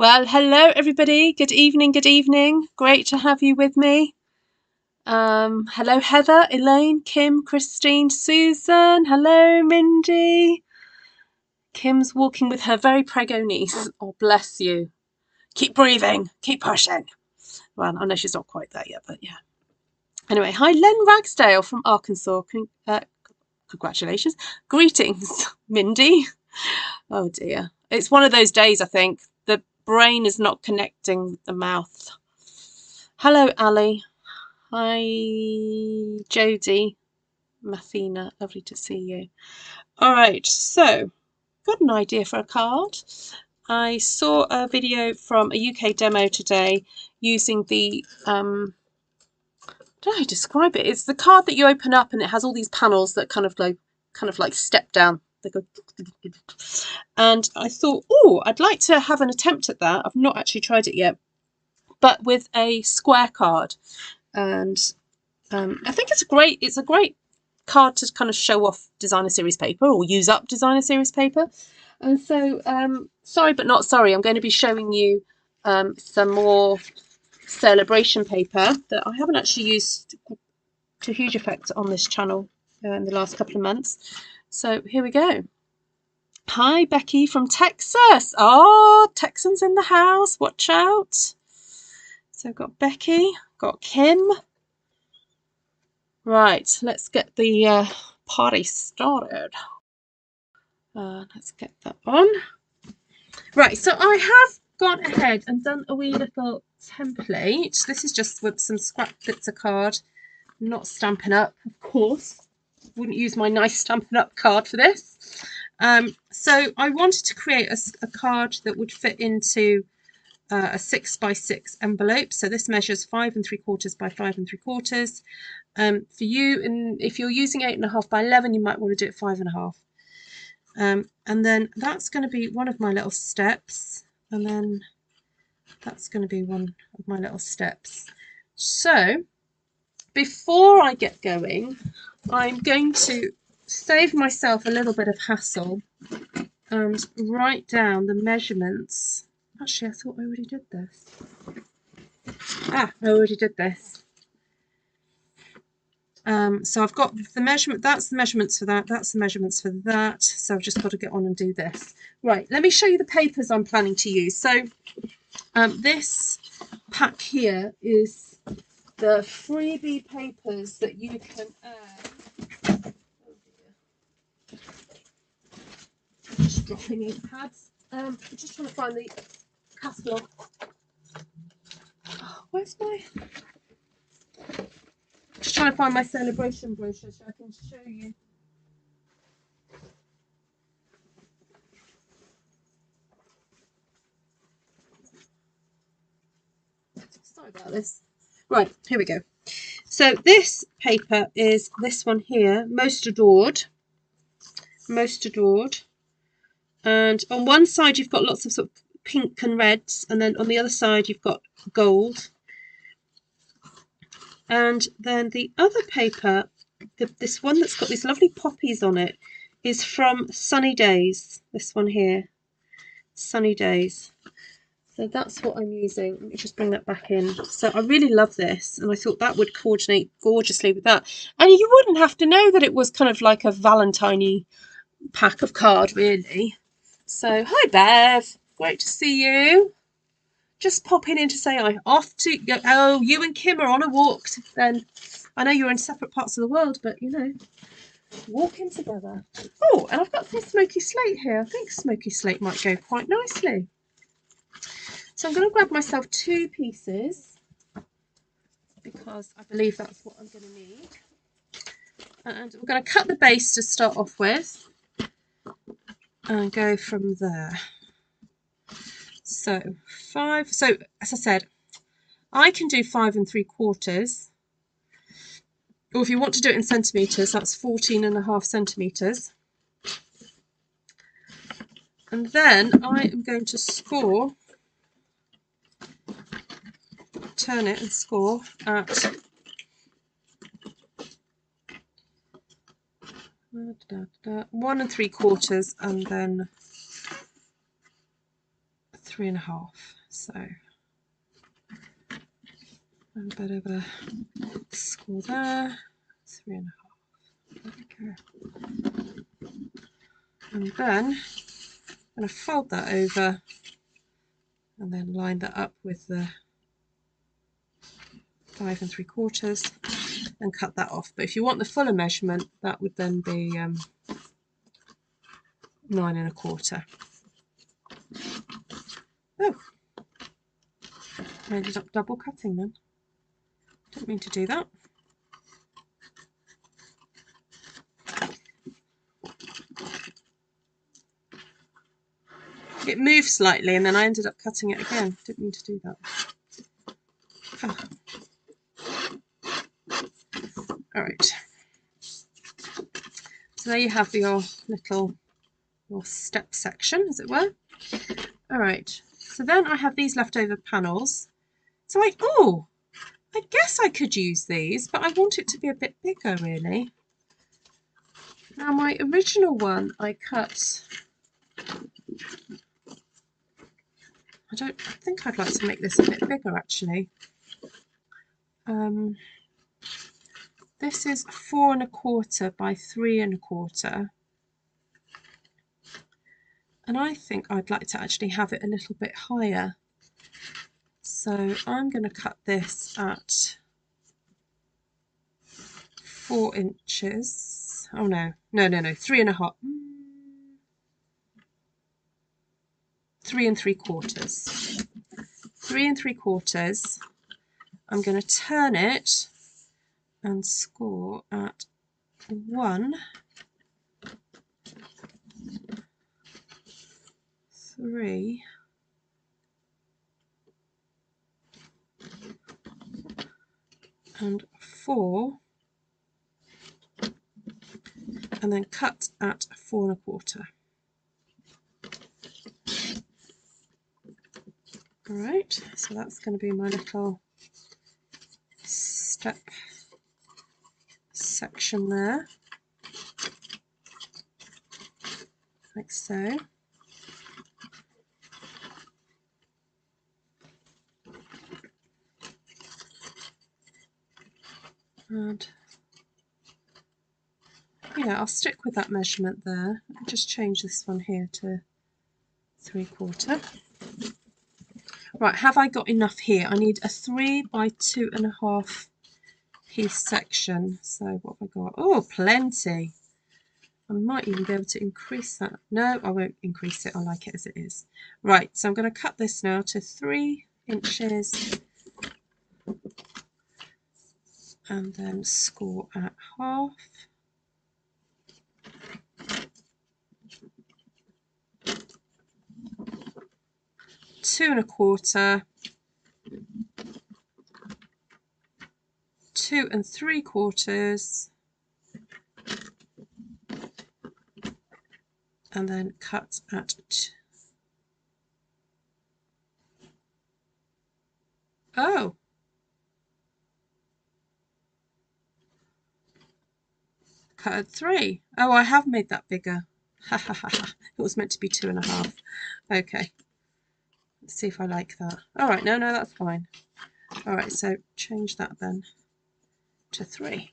Well, hello everybody. Good evening, good evening. Great to have you with me. Hello Heather, Elaine, Kim, Christine, Susan. Hello Mindy. Kim's walking with her very preggo niece. Oh, bless you. Keep breathing, keep pushing. Well, I know she's not quite there yet, but yeah. Anyway, hi Len Ragsdale from Arkansas. Congratulations. Greetings, Mindy. Oh dear. It's one of those days, I think. The brain is not connecting with the mouth. Hello, Ali. Hi, Jodie. Mathina, lovely to see you. All right, so got an idea for a card. I saw a video from a UK demo today using the, I don't know how to describe it. It's the card that you open up and it has all these panels that kind of like step down. They go, and I thought, oh, I'd like to have an attempt at that. I've not actually tried it yet, but with a square card. And I think it's a great card to kind of show off designer series paper or use up designer series paper. And so, sorry but not sorry, I'm going to be showing you some more celebration paper that I haven't actually used to huge effect on this channel in the last couple of months. So here we go. Hi, Becky from Texas. Oh, Texans in the house. Watch out. So I've got Becky, got Kim. Right, let's get the party started. Let's get that on. Right, so I have gone ahead and done a wee little template. This is just with some scrap bits of card, not Stampin' Up, of course. Wouldn't use my nice Stampin' Up card for this. So I wanted to create a card that would fit into a 6x6 envelope. So this measures 5 3/4 by 5 3/4. For you, and if you're using 8.5 by 11, you might want to do it 5.5. And then that's going to be one of my little steps, and then that's going to be one of my little steps. So before I get going, I'm going to save myself a little bit of hassle and write down the measurements. Actually, I thought I already did this. I already did this. So I've got the measurement, that's the measurements for that, that's the measurements for that. So I've just got to get on and do this. Right, let me show you the papers I'm planning to use. So this pack here is the freebie papers that you can earn. Oh dear. Just dropping ink pads. I'm just trying to find the catalogue. Oh, where's my... Just trying to find my celebration brochure so I can show you. Sorry about this. Right, here we go. So this paper is this one here, Most Adored. Most Adored. And on one side you've got lots of sort of pink and reds, and then on the other side you've got gold. And then the other paper, this one that's got these lovely poppies on it, is from Sunny Days. This one here, Sunny Days. So that's what I'm using. Let me just bring that back in. So I really love this, and I thought that would coordinate gorgeously with that. And you wouldn't have to know that it was kind of like a Valentine-y pack of card, really. So hi Bev, great to see you. Just popping in to say I'm off to. Oh, you and Kim are on a walk. Then I know you're in separate parts of the world, but you know, walking together. Oh, and I've got some Smoky Slate here. I think Smoky Slate might go quite nicely. So I'm going to grab myself 2 pieces because I believe that's what I'm going to need. And we're going to cut the base to start off with and go from there. So 5. So as I said, I can do 5 3/4. Or if you want to do it in centimetres, that's 14.5 centimetres. And then I am going to score, turn it and score at 1 3/4 and then 3.5. So a bit of a score there. 3.5. There we go. And then I'm going to fold that over and then line that up with the 5 3/4 and cut that off. But if you want the fuller measurement, that would then be 9 1/4. Oh, I ended up double cutting then. Didn't mean to do that. It moved slightly and then I ended up cutting it again. Didn't mean to do that. Oh. All right. So there you have your little step section, as it were. All right. So then I have these leftover panels. So I guess I could use these, but I want it to be a bit bigger, really. Now my original one I cut. I think I'd like to make this a bit bigger, actually. This is 4 1/4 by 3 1/4. And I think I'd like to actually have it a little bit higher. So I'm going to cut this at 4 inches. Oh no, 3.5. 3 3/4. 3 3/4. I'm going to turn it and score at 1, 3, and 4, and then cut at 4 1/4. All right, so that's going to be my little step section there, like so. And yeah, I'll stick with that measurement there. I'll just change this one here to 3/4. Right, have I got enough here? I need a 3 by 2.5 piece section. So what have I got? Oh, plenty. I might even be able to increase that. No, I won't increase it. I like it as it is. Right, so I'm going to cut this now to 3 inches and then score at half. Two 1/4, 2 3/4, and then cut at cut at 3. Oh, I have made that bigger. Ha ha ha ha. It was meant to be 2.5. Okay. Let's see if I like that. All right, no, that's fine. All right, so change that then to 3.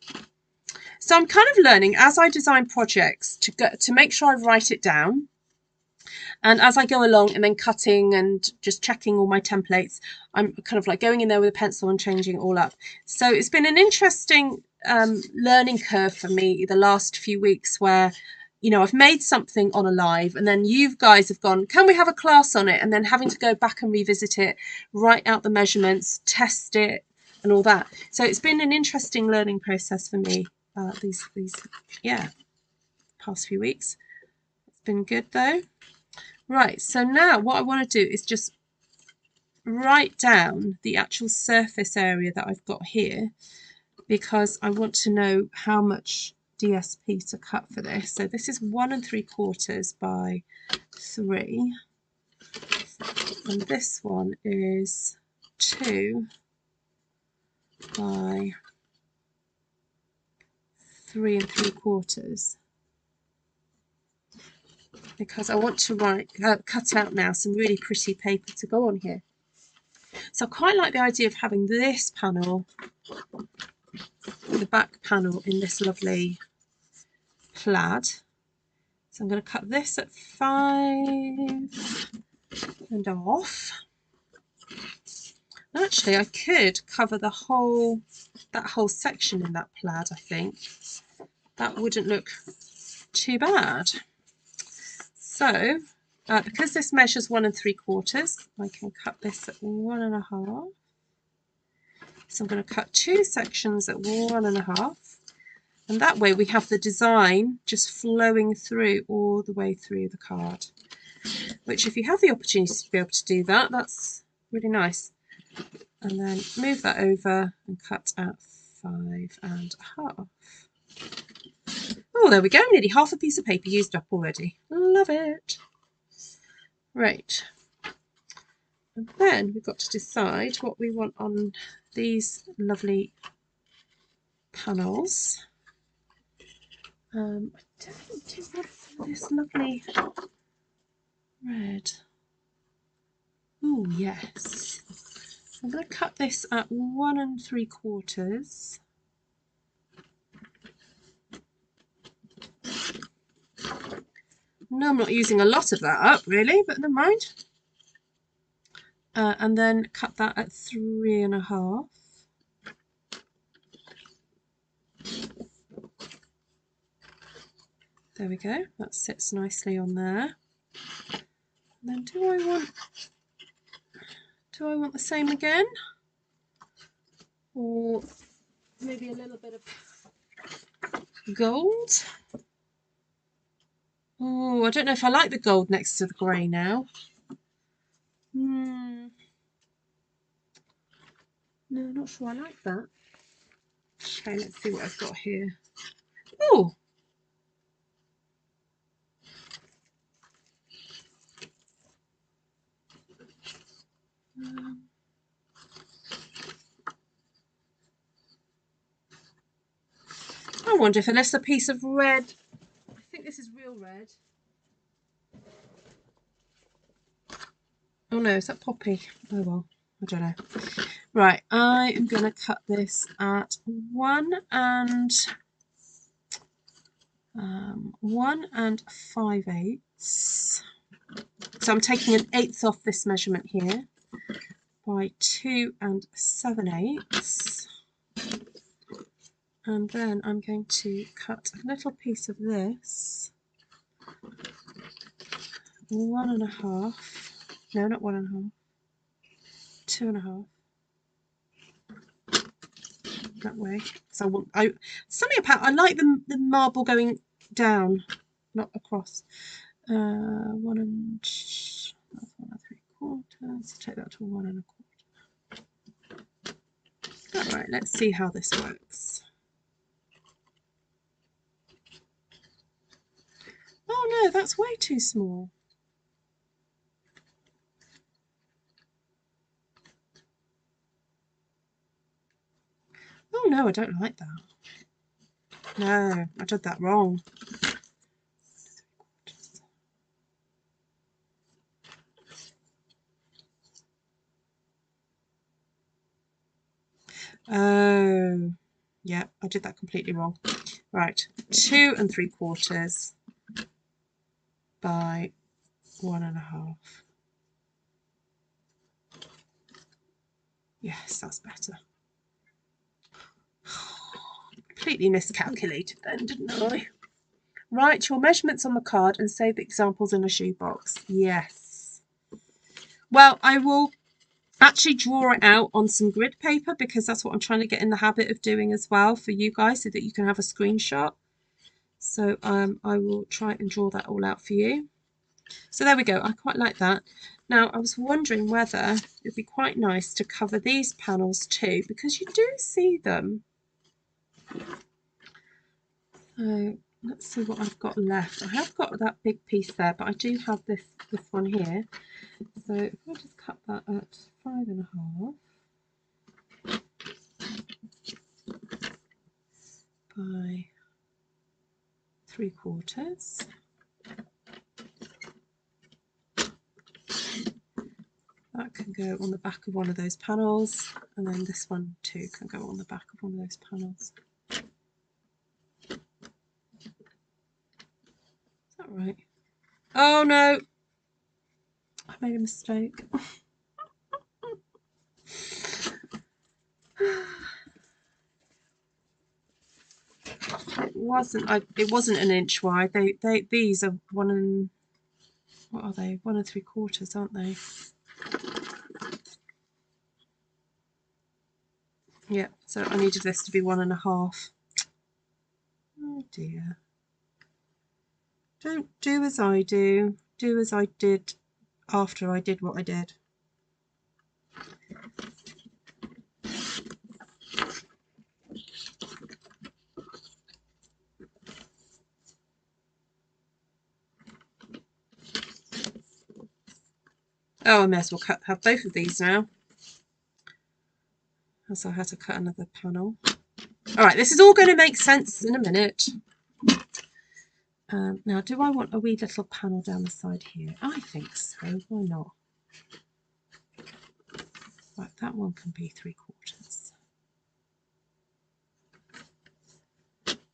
So I'm kind of learning as I design projects to make sure I write it down. And as I go along and then cutting and just checking all my templates, I'm kind of like going in there with a pencil and changing it all up. So it's been an interesting learning curve for me the last few weeks where, you know, I've made something on a live and then you guys have gone, can we have a class on it? And then having to go back and revisit it, write out the measurements, test it and all that. So it's been an interesting learning process for me these past few weeks. It's been good though. Right, so now what I want to do is just write down the actual surface area that I've got here because I want to know how much DSP to cut for this. So this is 1 3/4 by 3, and this one is 2 by 3 3/4. because I want to cut out now some really pretty paper to go on here. So I quite like the idea of having this panel, the back panel, in this lovely plaid. So I'm going to cut this at 5.5. Actually, I could cover that whole section in that plaid. I think that wouldn't look too bad. So because this measures 1 3/4, I can cut this at 1.5. So I'm going to cut 2 sections at 1.5, and that way we have the design just flowing through all the way through the card, which, if you have the opportunity to be able to do that, that's really nice. And then move that over and cut at 5.5. Oh, there we go, nearly half a piece of paper used up already. Love it. Right, and then we've got to decide what we want on these lovely panels. I don't do this lovely red. Oh yes, I'm going to cut this at 1 3/4. No, I'm not using a lot of that up really, but never mind. And then cut that at 3.5. There we go, that sits nicely on there. And then do I want the same again? Or maybe a little bit of gold? Oh, I don't know if I like the gold next to the grey now. No, not sure I like that. Okay, let's see what I've got here. Oh! I wonder if unless a piece of red, I think this is real red. Oh no, is that poppy? Oh well, I don't know. Right, I am going to cut this at 1 5/8. So I'm taking 1/8 off this measurement here by 2 7/8. And then I'm going to cut a little piece of this, 1.5. No, not 1.5. 2.5. That way. So something about, I like the marble going down, not across. 1 3/4. Take that to 1 1/4. All right, let's see how this works. Oh no, that's way too small. Oh no, I don't like that. No, I did that wrong. Oh, yeah, I did that completely wrong. Right, 2 3/4 by 1.5. Yes, that's better. Completely miscalculated then, didn't I? Write your measurements on the card and save the examples in a shoebox. Yes. Well, I will actually draw it out on some grid paper because that's what I'm trying to get in the habit of doing as well for you guys, so that you can have a screenshot. So I will try and draw that all out for you. So there we go. I quite like that. Now I was wondering whether it'd be quite nice to cover these panels too, because you do see them. So let's see what I've got left. I have got that big piece there, but I do have this one here. So if I just cut that at 5.5 by 3/4. that can go on the back of one of those panels, and then this one too can go on the back of one of those panels. Is that right? Oh no, I made a mistake. It wasn't an inch wide. These are what are they? 1 3/4, aren't they? Yeah, so I needed this to be 1 1/2. Oh dear. Don't do as I do. Do as I did after I did what I did. Oh, I may as well have both of these now, as I had to cut another panel. All right, this is all going to make sense in a minute. Now, do I want a wee little panel down the side here? I think so. Why not? Right, that one can be 3/4.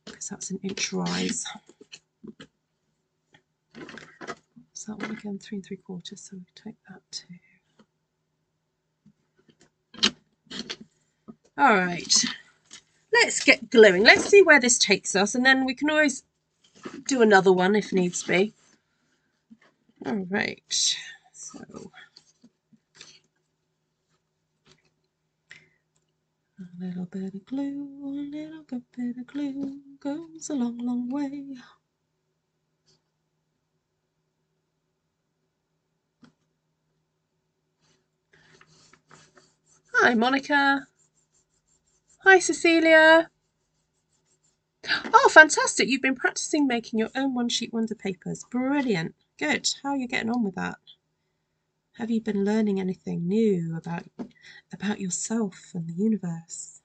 Because that's an inch rise. So that one again, 3 3/4. So we take that too. All right. Let's get gluing. Let's see where this takes us, and then we can always do another one if needs be. All right, so a little bit of glue, a little bit of glue goes a long, long way. Hi, Monica. Hi, Cecilia. Oh, fantastic. You've been practicing making your own one-sheet wonder papers. Brilliant. Good. How are you getting on with that? Have you been learning anything new about yourself and the universe?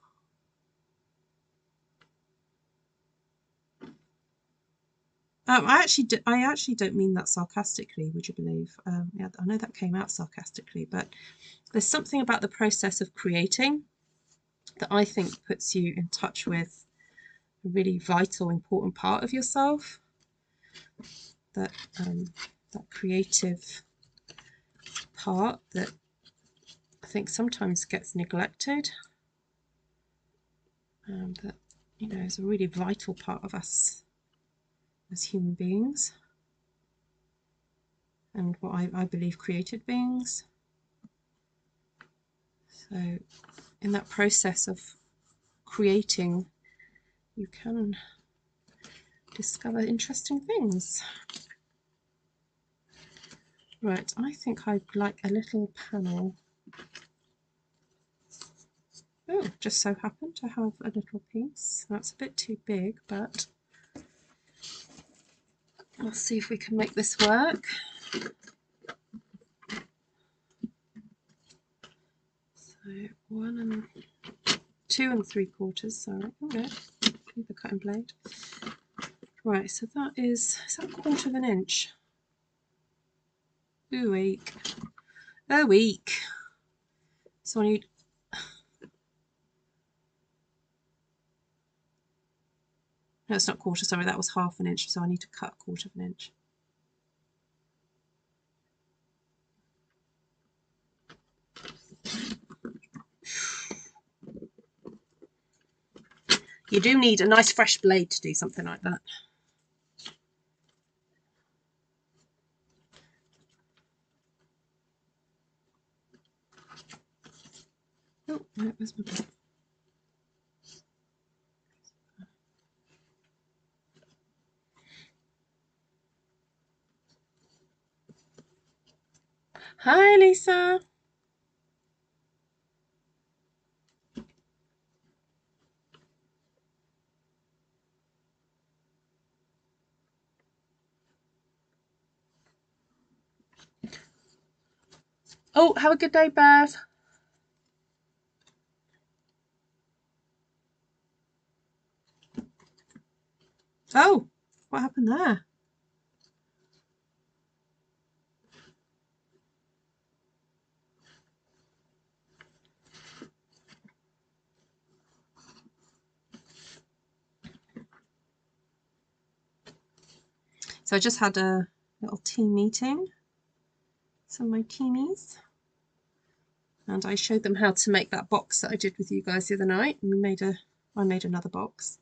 I actually don't mean that sarcastically, would you believe? Yeah, I know that came out sarcastically, but there's something about the process of creating that I think puts you in touch with a really vital, important part of yourself. That creative part that I think sometimes gets neglected. That, you know, is a really vital part of us as human beings, and what I believe created beings. So in that process of creating, you can discover interesting things. Right, I think I'd like a little panel. Oh, just so happened to have a little piece. That's a bit too big, but we'll see if we can make this work. So 2 3/4. Sorry, okay. Leave the cutting blade. Right, so that is that 1/4 of an inch? Ooh, weak. Oh, weak. So I need. No, it's not 1/4. Sorry, that was 1/2 an inch. So I need to cut 1/4 of an inch. You do need a nice fresh blade to do something like that. Oh, no, where's my blade? Hi, Lisa. Oh, have a good day, Bev. Oh, what happened there? So I just had a little team meeting, some of my teamies, and I showed them how to make that box that I did with you guys the other night, and I made another box.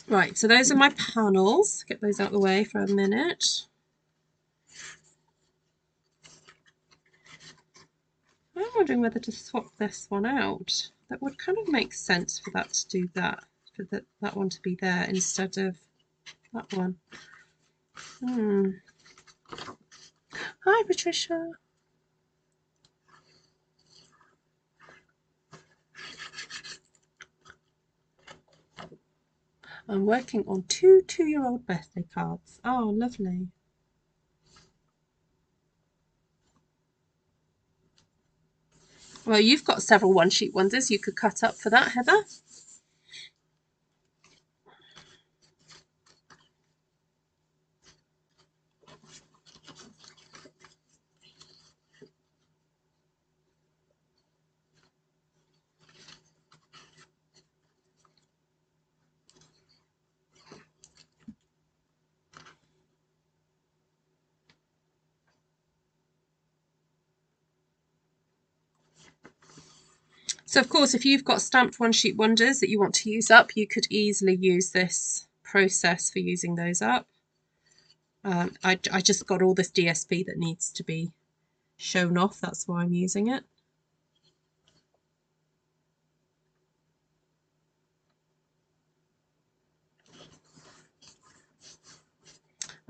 Right, so those are my panels. Get those out of the way for a minute. I'm wondering whether to swap this one out. That would kind of make sense for that to do that, for that one to be there instead of that one. Hi, Patricia. I'm working on two 2-year-old birthday cards. Oh, lovely. Well, you've got several one-sheet wonders you could cut up for that, Heather. So, of course, if you've got stamped one-sheet wonders that you want to use up, you could easily use this process for using those up. I just got all this DSP that needs to be shown off. That's why I'm using it.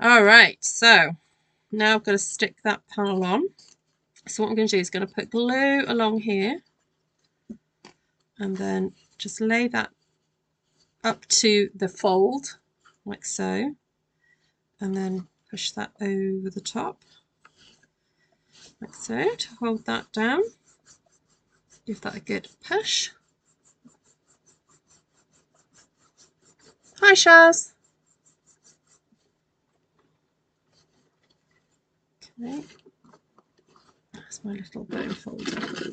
All right, so now I've got to stick that panel on. So what I'm going to do is going to put glue along here and then just lay that up to the fold like so, and then push that over the top like so to hold that down. Give that a good push. Hi, Shaz. Okay, that's my little bow folder.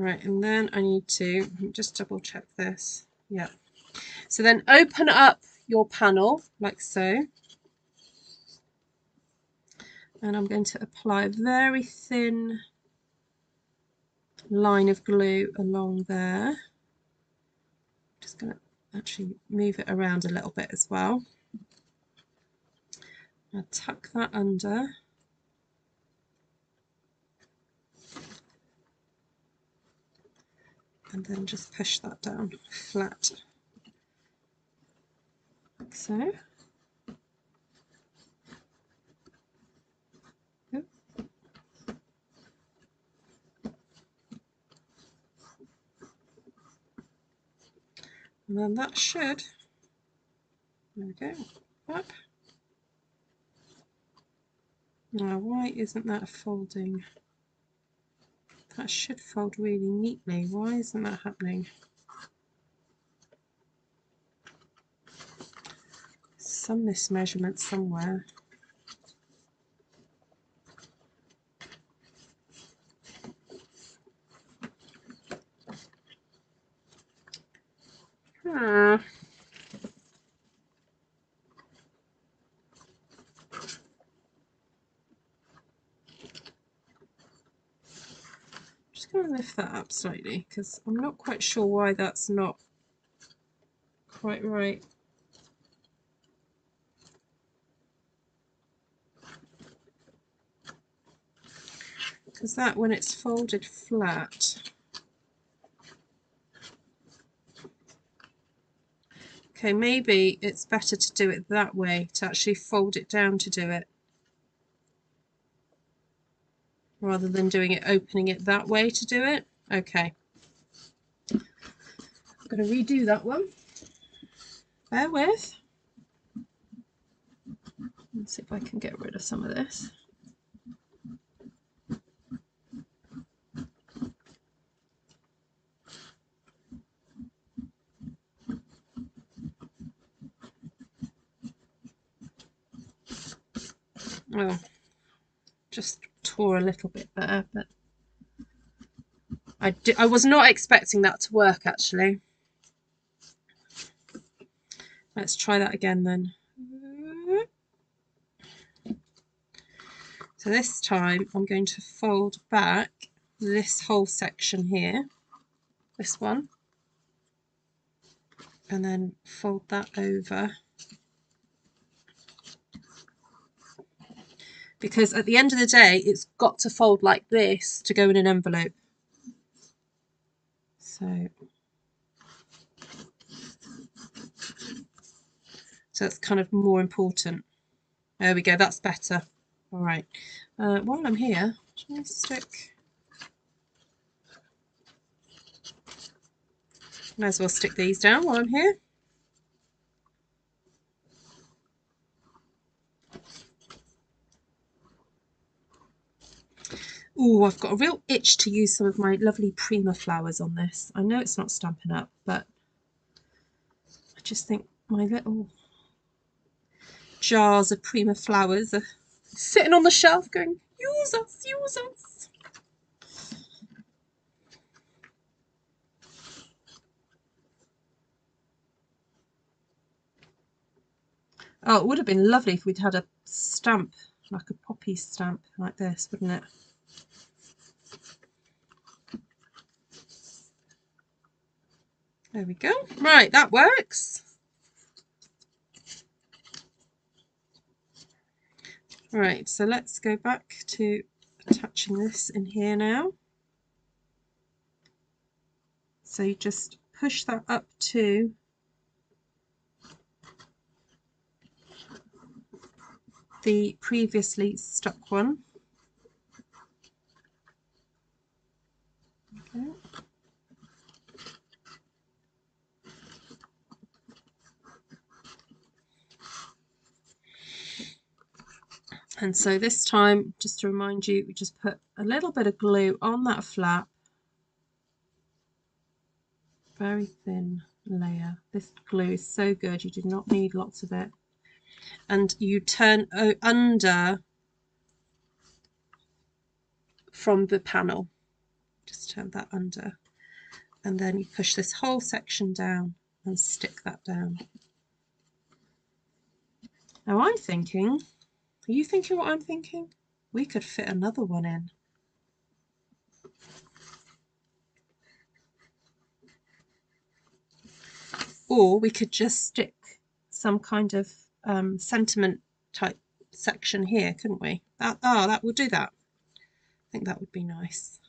Right, and then I need to just double check this. Yeah. So then open up your panel like so. And I'm going to apply a very thin line of glue along there. Just going to actually move it around a little bit as well. I'll tuck that under. And then just push that down flat, like so. Yep. And then that should, there we go, up. Now, why isn't that folding? That should fold really neatly. Why isn't that happening? Some mismeasurement somewhere. Just going to lift that up slightly because I'm not quite sure why that's not quite right. Because that, when it's folded flat, okay, maybe it's better to do it that way, to actually fold it down to do it, rather than doing it, opening it that way to do it. Okay. I'm going to redo that one. Bear with. Let's see if I can get rid of some of this. Oh, just tore a little bit there, but I was not expecting that to work actually. Let's try that again then. So this time I'm going to fold back this whole section here, this one, and then fold that over, because at the end of the day it's got to fold like this to go in an envelope. So it's kind of more important. There we go, that's better. All right, while I'm here, shall I stick, might as well stick these down while I'm here. Oh, I've got a real itch to use some of my lovely Prima flowers on this. I know it's not Stampin' Up, but I just think my little jars of Prima flowers are sitting on the shelf going, use us, use us. Oh, it would have been lovely if we'd had a stamp, like a poppy stamp like this, wouldn't it? There we go. Right, that works. Right, so let's go back to attaching this in here now. So you just push that up to the previously stuck one. Okay. And so this time, just to remind you, we just put a little bit of glue on that flap. Very thin layer. This glue is so good, you do not need lots of it. And you turn under from the panel. Just turn that under. And then you push this whole section down and stick that down. Now I'm thinking, are you thinking what I'm thinking? We could fit another one in. Or we could just stick some kind of sentiment type section here, couldn't we? That will do that. I think that would be nice.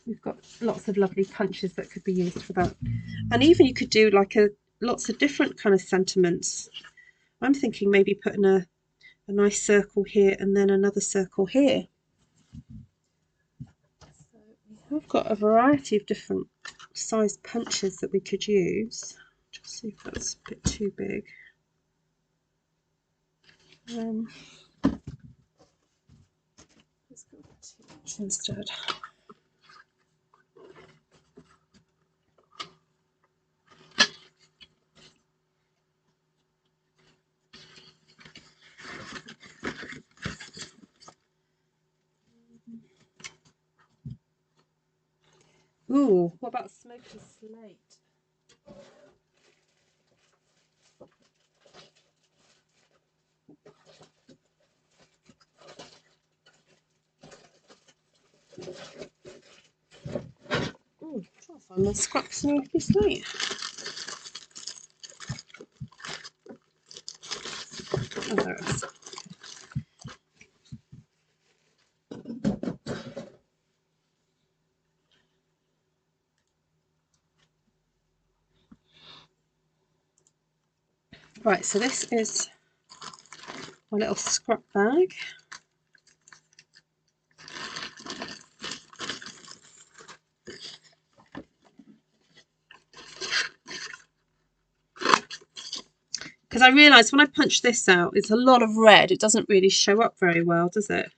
We've got lots of lovely punches that could be used for that, and even you could do like lots of different kind of sentiments. I'm thinking maybe putting a nice circle here and then another circle here. So we've got a variety of different size punches that we could use. Just see if that's a bit too big. Let's go too much instead. Ooh, what about Smoky Slate? Ooh, try to find my scrap Smoky Slate. Oh, there it is. Right, so this is my little scrap bag. Because I realised when I punch this out, it's a lot of red. It doesn't really show up very well, does it?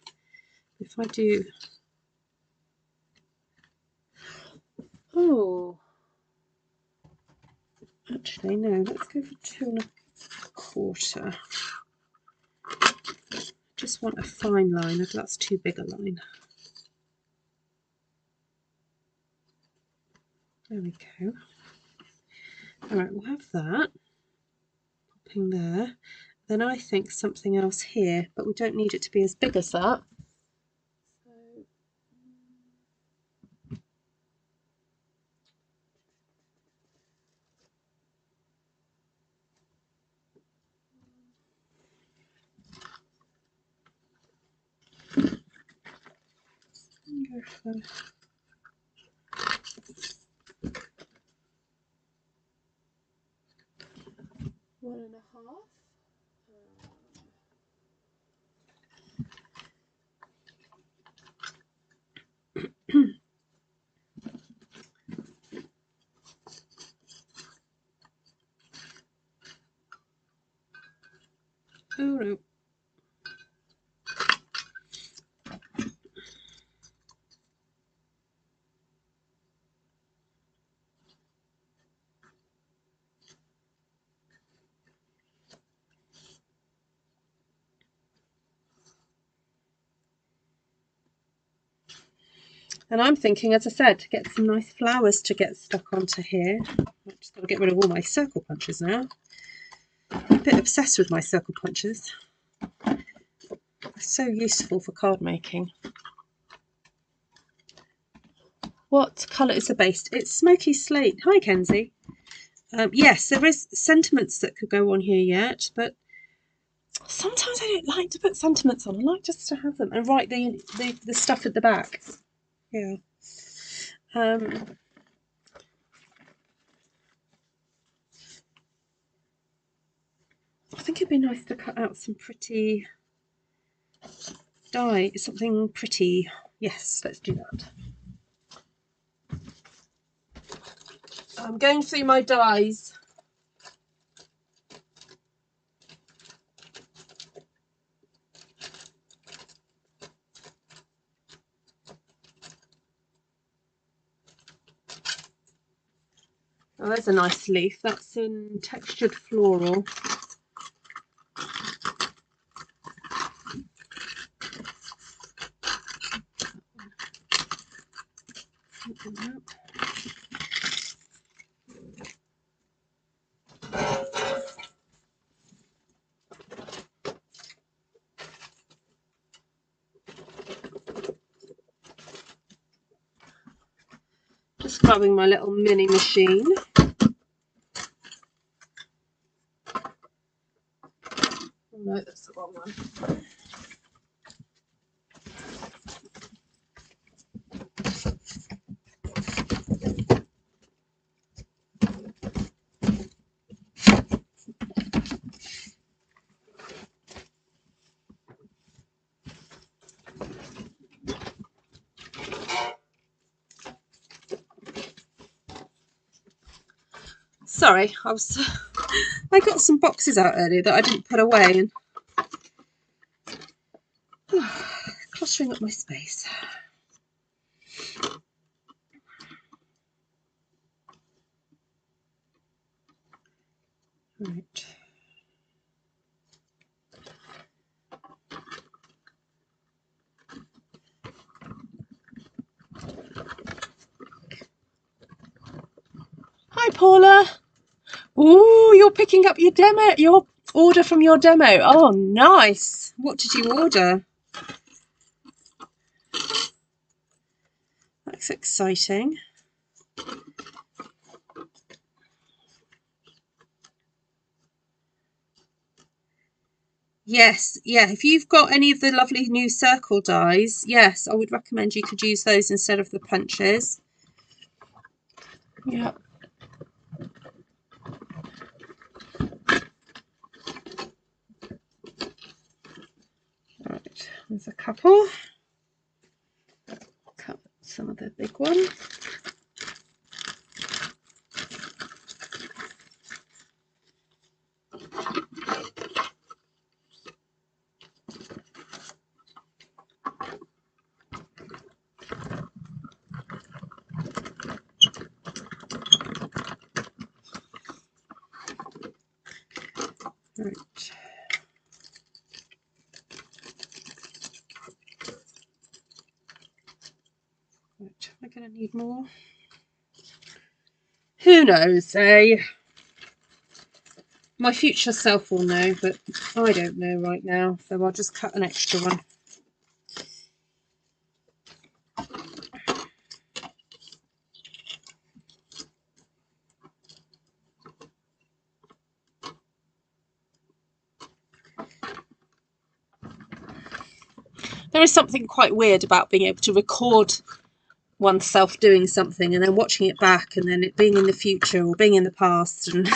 If I do... Oh. Actually, no, let's go for 2¼ Just want a fine line. That's too big a line. There we go. All right, we'll have that popping there. Then I think something else here, but we don't need it to be as big as that. Go for 1½. Oh no. And I'm thinking, as I said, to get some nice flowers to get stuck onto here. I've just got to get rid of all my circle punches now. I'm a bit obsessed with my circle punches. They're so useful for card making. What colour is the base? It's Smoky Slate. Hi, Kenzie. Yes, there is sentiments that could go on here yet, but sometimes I don't like to put sentiments on. I like just to have them and write the stuff at the back. Yeah. I think it'd be nice to cut out some pretty die, something pretty. Yes, let's do that. I'm going through my dies. Oh, there's a nice leaf. That's in textured floral. Just grabbing my little mini machine. Oh, no, that's the wrong one. Sorry, I got some boxes out earlier that I didn't put away and cluttering up my space. Right. Hi, Paula. Ooh, you're picking up your order from your demo. Oh, nice. What did you order? That's exciting. Yes, yeah, if you've got any of the lovely new circle dies, yes, I would recommend you could use those instead of the punches. Yeah. Right, there's a couple. Cut some of the big one. going to need more? Who knows, eh? My future self will know, but I don't know right now, so I'll just cut an extra one. There is something quite weird about being able to record oneself doing something and then watching it back and then it being in the future or being in the past, and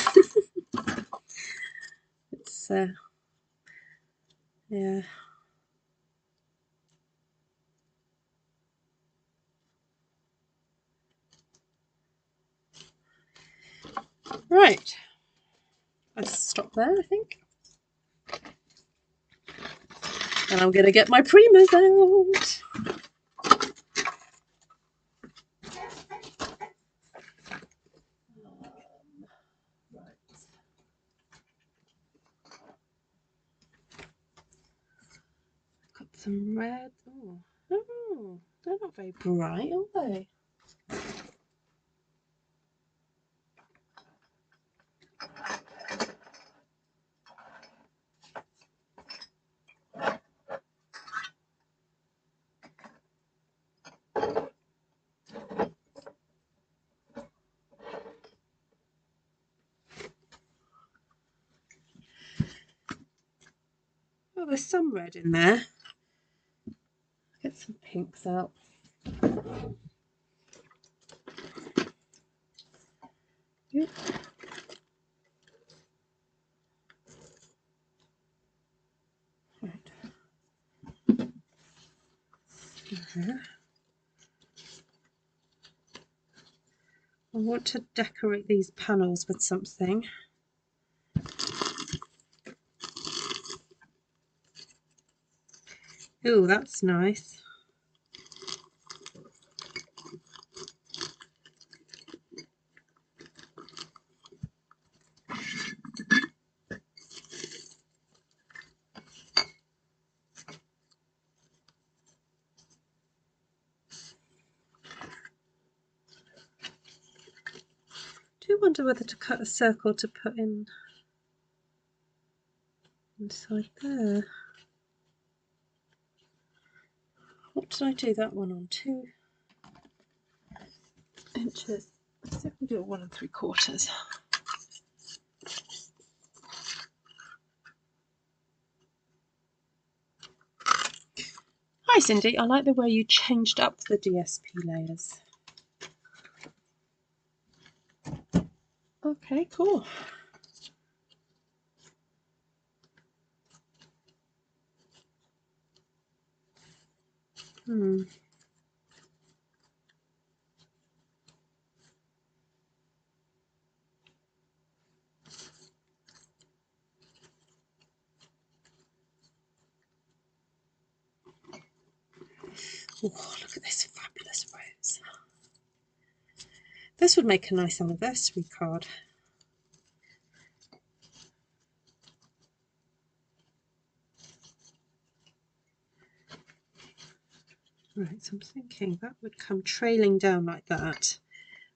it's yeah. Right, I'll stop there, I think, and I'm gonna get my primers out. Got some red. Oh, they're not very bright, are they? Oh, there's some red in there. Get some pinks out. Yep. Right. Here. I want to decorate these panels with something. Oh, that's nice. I do wonder whether to cut a circle to put in inside there. What did I do that one on? 2 inches. Let's see if we do it 1 3/4. Hi Cindy, I like the way you changed up the DSP layers. Okay, cool. Oh, look at this fabulous rose. This would make a nice anniversary card. Right, so I'm thinking that would come trailing down like that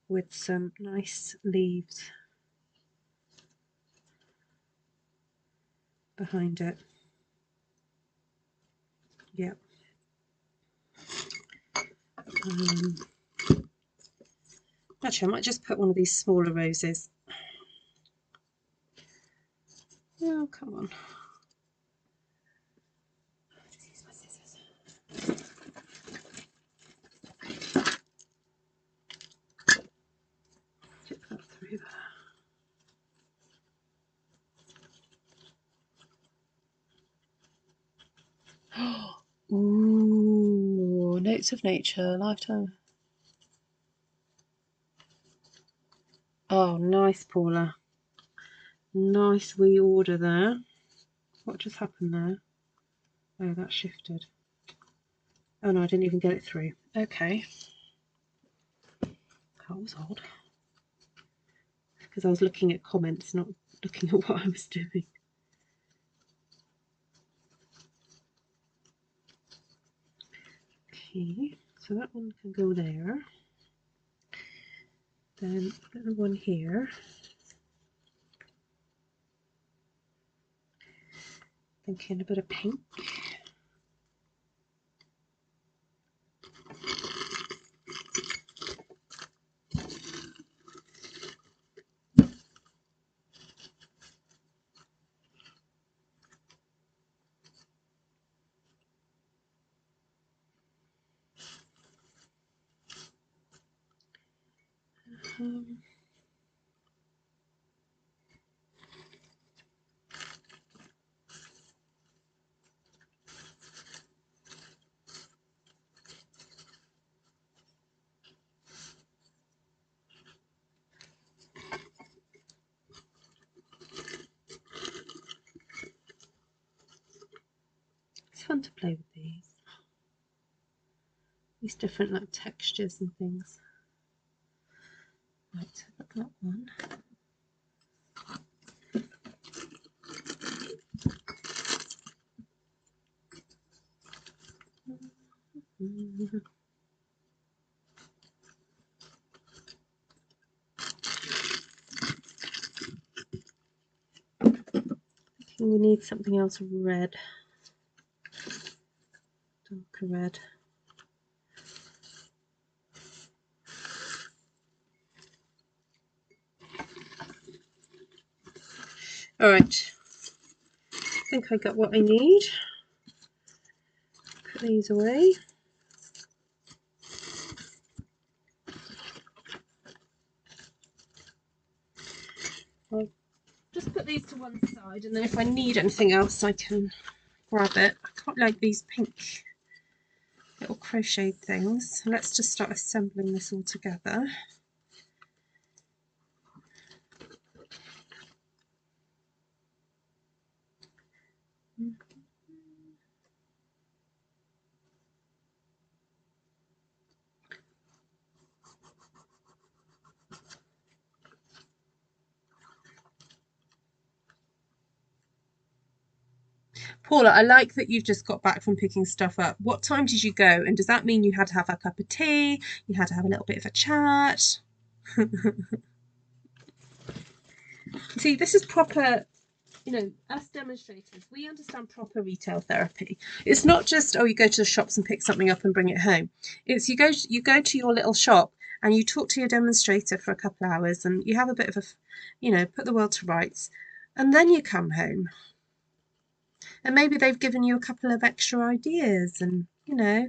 with some nice leaves behind it. Yep. Actually, I might just put one of these smaller roses. Oh, come on. Just use my scissors. Tip that through there. Ooh, Notes of Nature, Lifetime. Oh, nice, Paula. Nice reorder there. What just happened there? Oh, that shifted. Oh no, I didn't even get it through. Okay. That was odd. Because I was looking at comments, not looking at what I was doing. Okay, so that one can go there. Then little one here. Thinking a bit of pink. It's fun to play with these different like textures and things. Right, so I've got that one. We need something else red, darker red. All right, I think I got what I need. Put these away. I'll just put these to one side, and then if I need anything else, I can grab it. I quite like these pink little crochet things. So let's just start assembling this all together. Paula, I like that you've just got back from picking stuff up. What time did you go? And does that mean you had to have a cup of tea? You had to have a little bit of a chat? See, this is proper, you know, us demonstrators, we understand proper retail therapy. It's not just, oh, you go to the shops and pick something up and bring it home. It's you go to your little shop and you talk to your demonstrator for a couple of hours and you have a bit of a, you know, put the world to rights, and then you come home. And maybe they've given you a couple of extra ideas and, you know.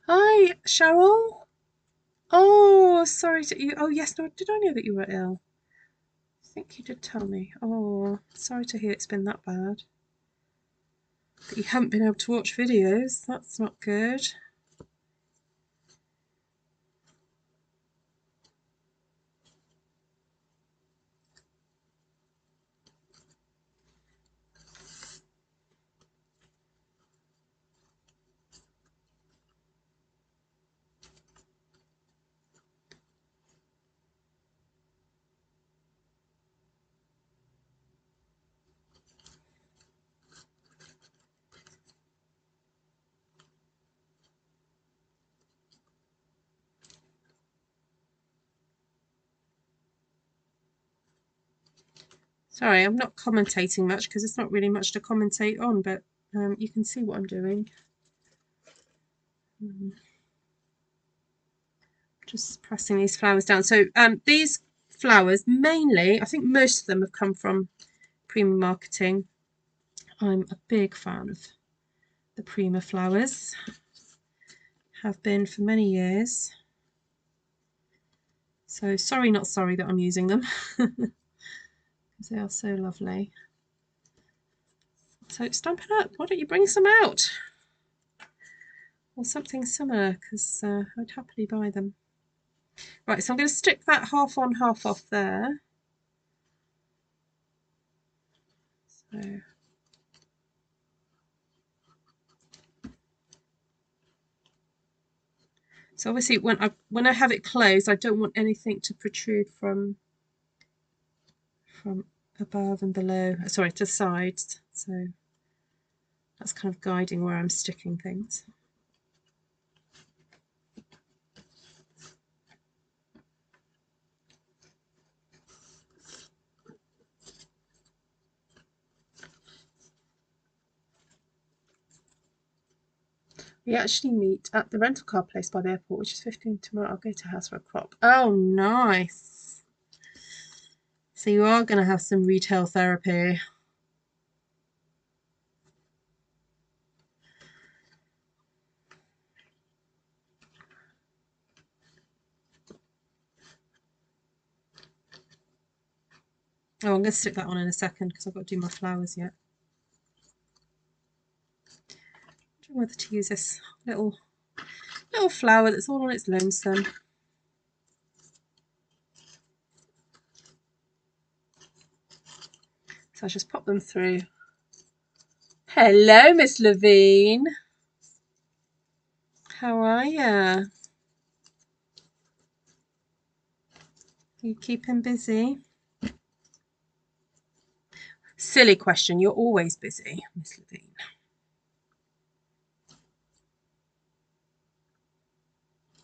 Hi, Cheryl. Oh, sorry to you. Oh, yes, no, did I know that you were ill? I think you did tell me. Oh, sorry to hear it's been that bad. That you haven't been able to watch videos. That's not good. Sorry, I'm not commentating much because it's not really much to commentate on, but you can see what I'm doing. Just pressing these flowers down. So these flowers mainly, I think most of them have come from Prima Marketing. I'm a big fan of the Prima flowers. Have been for many years. So sorry, not sorry that I'm using them. Because they are so lovely. So Stampin' Up, why don't you bring some out? Or something similar, because I'd happily buy them. Right, so I'm going to stick that half on, half off there. So So obviously when I have it closed, I don't want anything to protrude from above and below, sorry, to the sides. So that's kind of guiding where I'm sticking things. We actually meet at the rental car place by the airport, which is 15 tomorrow. I'll go to house for a crop. Oh, nice. So you are going to have some retail therapy. Oh, I'm going to stick that on in a second because I've got to do my flowers yet. I don't know whether to use this little flower that's all on its lonesome. So I just pop them through. Hello, Miss Levine. How are you? You keeping busy? Silly question. You're always busy, Miss Levine.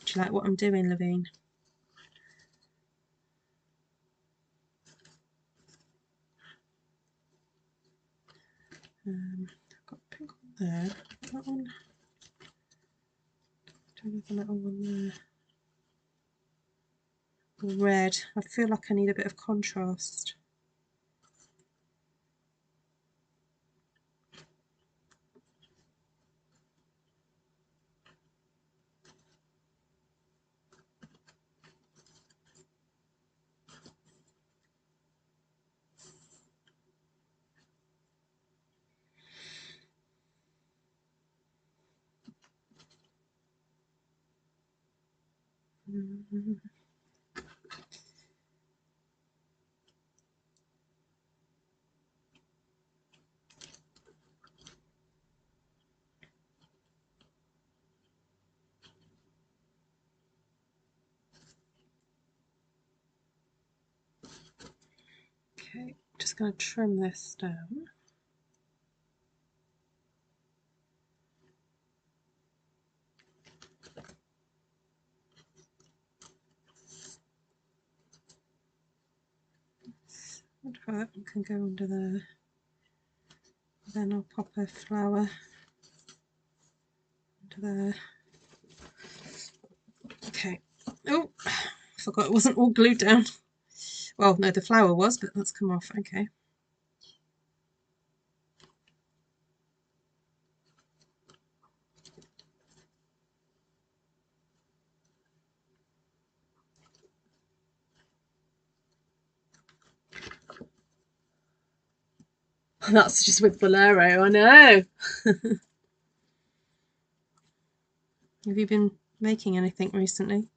Do you like what I'm doing, Levine? I've got pink on there. That one. Do another little one there. Red. I feel like I need a bit of contrast. Okay, just going to trim this down. I wonder if that one can go under there. Then I'll pop a flower under there. Okay. Oh, I forgot it wasn't all glued down. Well, no, the flower was, but that's come off. Okay. That's just with Bolero, I know. Have you been making anything recently?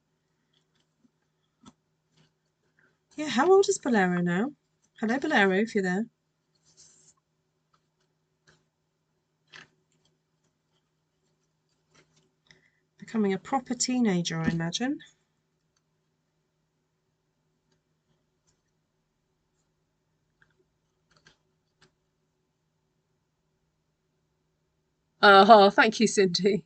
Yeah, how old is Bolero now? Hello, Bolero, if you're there. Becoming a proper teenager, I imagine. Oh, thank you, Cindy.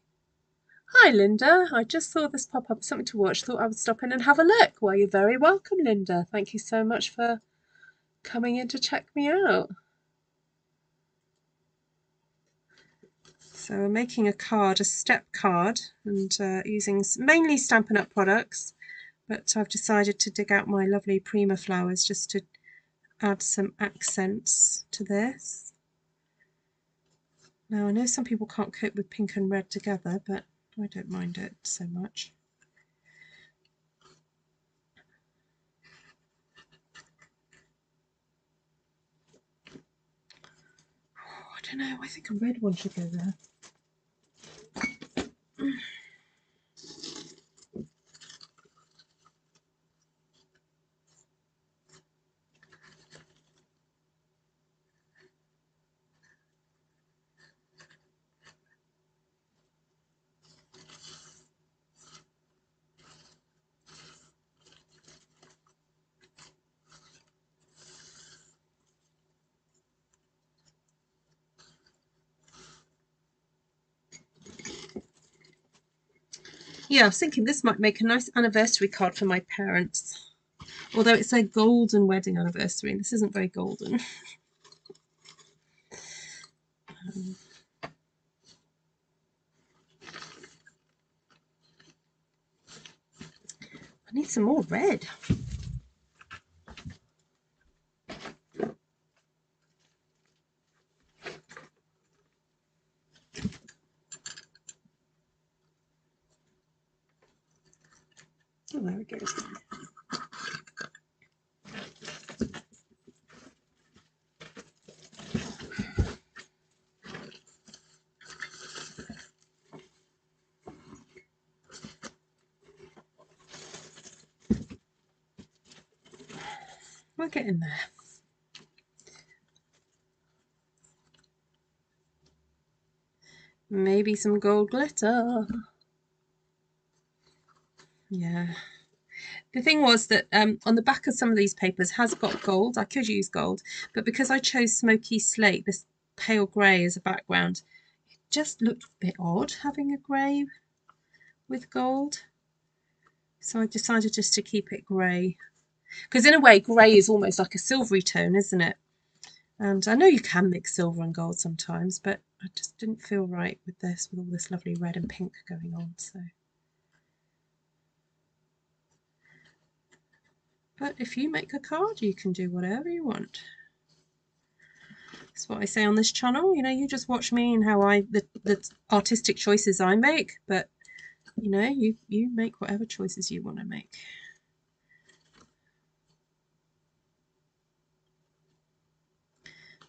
Hi, Linda. I just saw this pop up, something to watch. Thought I would stop in and have a look. Well, you're very welcome, Linda. Thank you so much for coming in to check me out. So I'm making a card, a step card, and using mainly Stampin' Up products, but I've decided to dig out my lovely Prima flowers just to add some accents to this. Now I know some people can't cope with pink and red together, but I don't mind it so much. Oh, I don't know, I think a red one should go there. Yeah, I was thinking this might make a nice anniversary card for my parents. Although it's their golden wedding anniversary, and this isn't very golden. I need some more red. Oh, there it goes. We'll get in there. Maybe some gold glitter. Yeah. The thing was that on the back of some of these papers has got gold. I could use gold, but because I chose Smoky Slate, this pale grey as a background, it just looked a bit odd having a grey with gold. So I decided just to keep it grey. Because in a way, grey is almost like a silvery tone, isn't it? And I know you can mix silver and gold sometimes, but I just didn't feel right with this, with all this lovely red and pink going on. So, but if you make a card, you can do whatever you want. That's what I say on this channel. You know, you just watch me and how the artistic choices I make, but you know, you make whatever choices you want to make.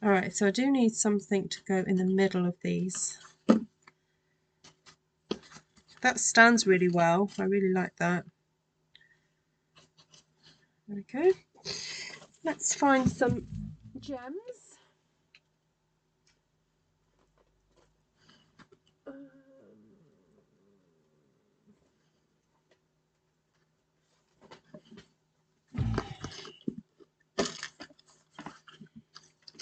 All right, so I do need something to go in the middle of these. That stands really well. I really like that. There we go. Let's find some gems.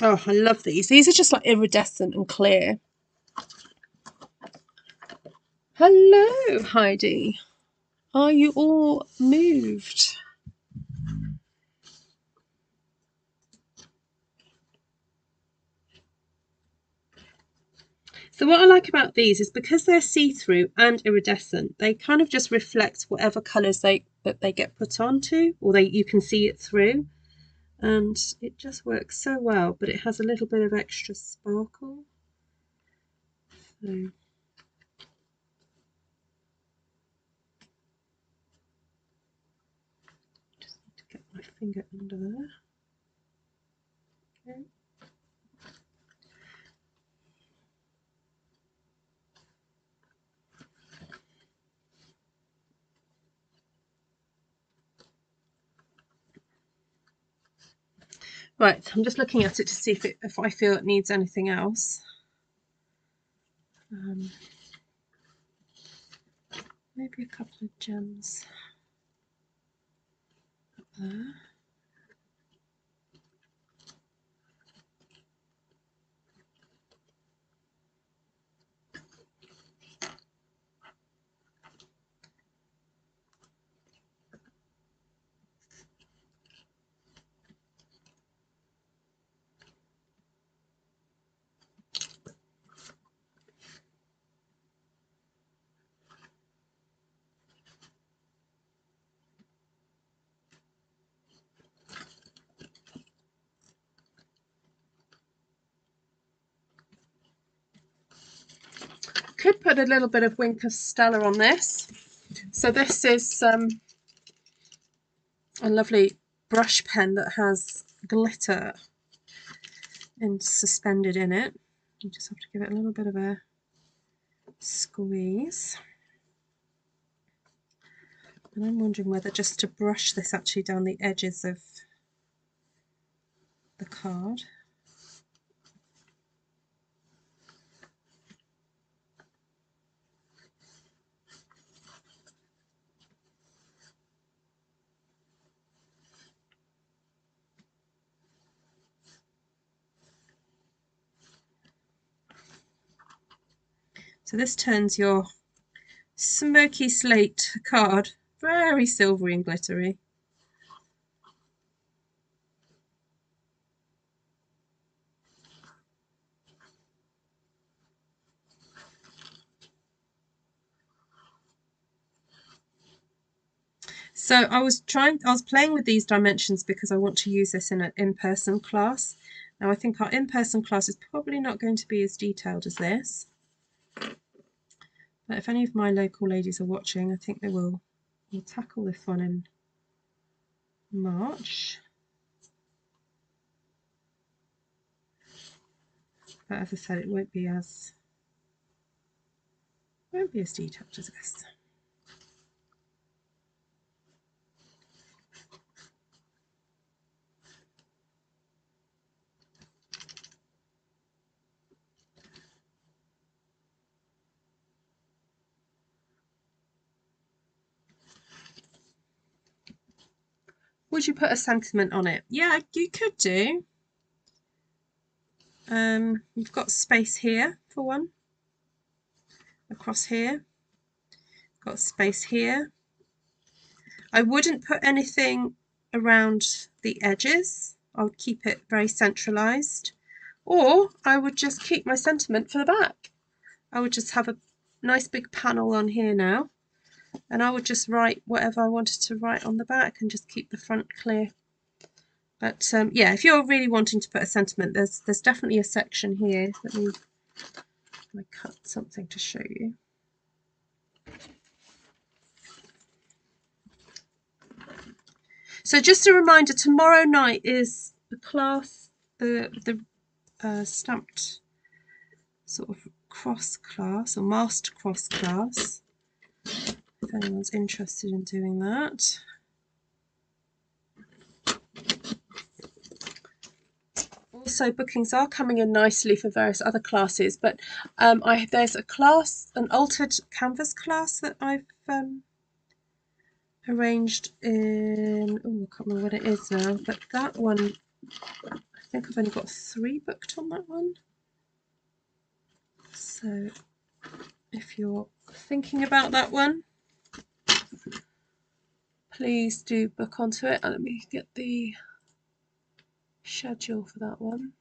Oh, I love these. These are just like iridescent and clear. Hello, Heidi. Are you all moved? So what I like about these is because they're see-through and iridescent, they kind of just reflect whatever colours that they get put onto, or you can see it through. And it just works so well, but it has a little bit of extra sparkle. So just need to get my finger under there. Okay. Right, I'm just looking at it to see if I feel it needs anything else. Maybe a couple of gems up there. Could put a little bit of Wink of Stella on this. So this is a lovely brush pen that has glitter suspended in it. You just have to give it a little bit of a squeeze. And I'm wondering whether just to brush this actually down the edges of the card. So this turns your Smoky Slate card. Very silvery and glittery. So I was playing with these dimensions because I want to use this in an in-person class. Now I think our in-person class is probably not going to be as detailed as this. But if any of my local ladies are watching, I think they will. We'll tackle this one in March. But as I said, it won't be as detailed as this. Would you put a sentiment on it? Yeah, you could do. You've got space here for one. Across here. Got space here. I wouldn't put anything around the edges. I would keep it very centralized. Or I would just keep my sentiment for the back. I would just have a nice big panel on here now. And I would just write whatever I wanted to write on the back and just keep the front clear. But yeah, if you're really wanting to put a sentiment, there's definitely a section here. Let me cut something to show you. So just a reminder, tomorrow night is the class, the stamped sort of cross class or master cross class, if anyone's interested in doing that. Also, bookings are coming in nicely for various other classes, but there's a class, an altered canvas class that I've arranged in, oh, I can't remember what it is now, but that one, I think I've only got 3 booked on that one. So if you're thinking about that one, please do book onto it. And let me get the schedule for that one.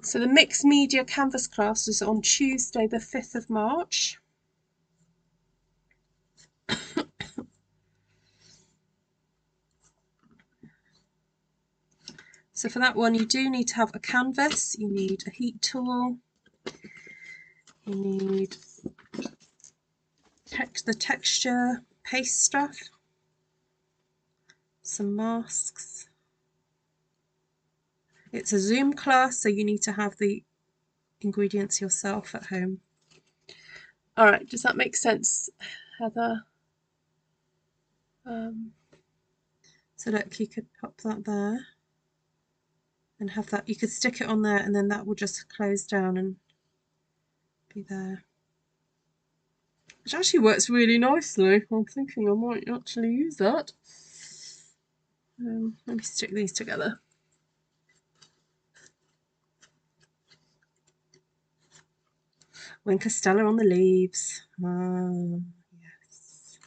So the mixed media canvas class is on Tuesday the 5th of March. So for that one you do need to have a canvas, you need a heat tool, you need the texture paste stuff, some masks. It's a Zoom class, so you need to have the ingredients yourself at home. All right, does that make sense, Heather? So look, you could pop that there and have that, you could stick it on there and then that will just close down and be there. Which actually works really nicely. I'm thinking I might actually use that. Let me stick these together. Wink Castella on the leaves. Yes.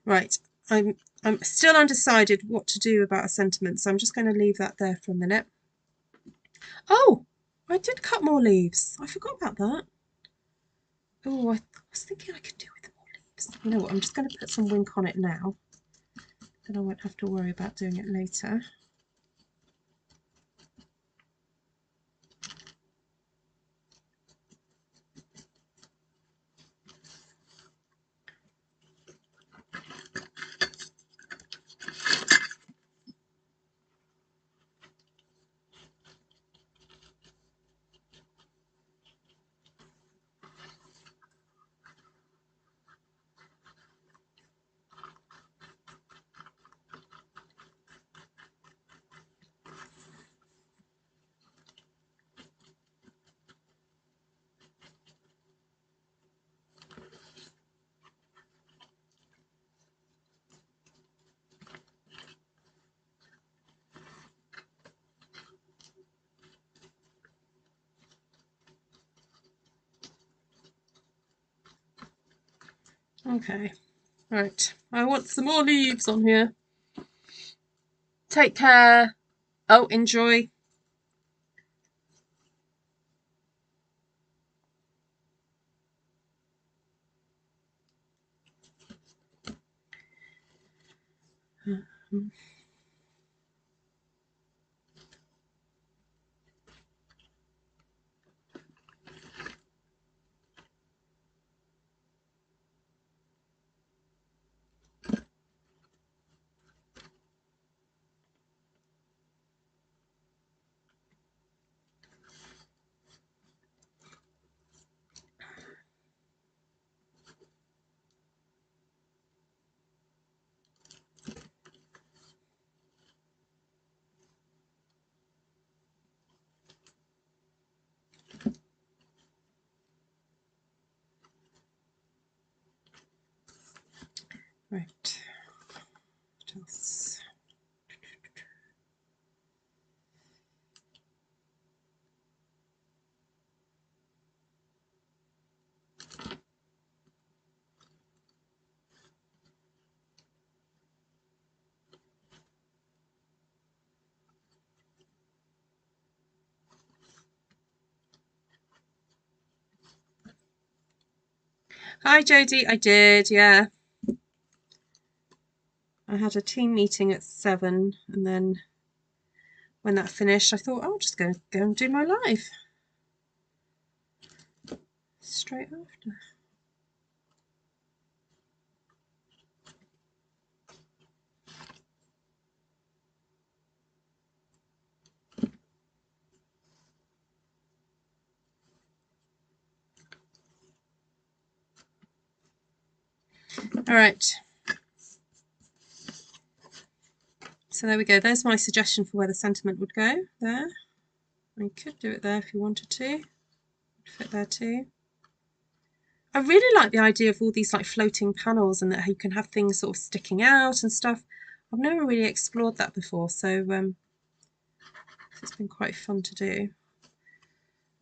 Right, I'm still undecided what to do about a sentiment, so I'm just going to leave that there for a minute. Oh, I did cut more leaves. I forgot about that. Oh, I was thinking I could do with more leaves. You know what, I'm just going to put some wink on it now. Then I won't have to worry about doing it later. Okay, right. I want some more leaves on here. Take care. Oh, enjoy. Right. What else? Hi, Jodie. I did, yeah. I had a team meeting at 7, and then when that finished, I thought, oh, I'll just go and do my live straight after. All right. So there we go. There's my suggestion for where the sentiment would go there. You could do it there if you wanted to. It'd fit there too. I really like the idea of all these like floating panels and that you can have things sort of sticking out and stuff. I've never really explored that before, so it's been quite fun to do.